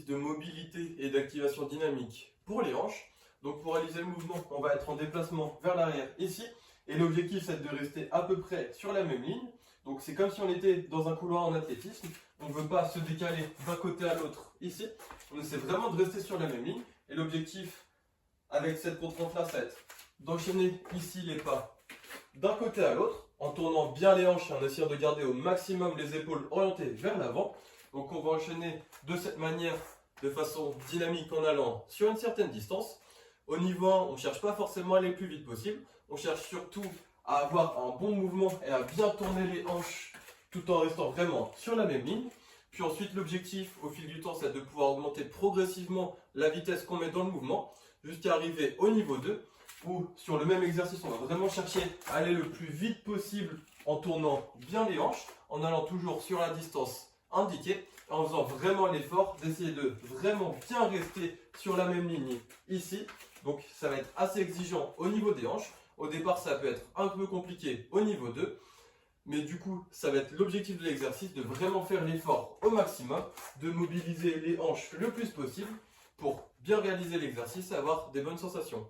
de mobilité et d'activation dynamique pour les hanches. Donc pour réaliser le mouvement, on va être en déplacement vers l'arrière ici. Et l'objectif, c'est de rester à peu près sur la même ligne. Donc c'est comme si on était dans un couloir en athlétisme. On ne veut pas se décaler d'un côté à l'autre ici. On essaie vraiment de rester sur la même ligne. Et l'objectif avec cette contrainte-là, ça va être d'enchaîner ici les pas d'un côté à l'autre, en tournant bien les hanches et en essayant de garder au maximum les épaules orientées vers l'avant. Donc on va enchaîner de cette manière, de façon dynamique en allant sur une certaine distance. Au niveau 1, on ne cherche pas forcément à aller le plus vite possible. On cherche surtout à avoir un bon mouvement et à bien tourner les hanches tout en restant vraiment sur la même ligne. Puis ensuite, l'objectif au fil du temps, c'est de pouvoir augmenter progressivement la vitesse qu'on met dans le mouvement jusqu'à arriver au niveau 2 où sur le même exercice, on va vraiment chercher à aller le plus vite possible en tournant bien les hanches, en allant toujours sur la distance indiquée, en faisant vraiment l'effort d'essayer de vraiment bien rester sur la même ligne ici. Donc ça va être assez exigeant au niveau des hanches. Au départ, ça peut être un peu compliqué au niveau 2. Mais du coup, ça va être l'objectif de l'exercice de vraiment faire l'effort au maximum, de mobiliser les hanches le plus possible pour bien réaliser l'exercice et avoir des bonnes sensations.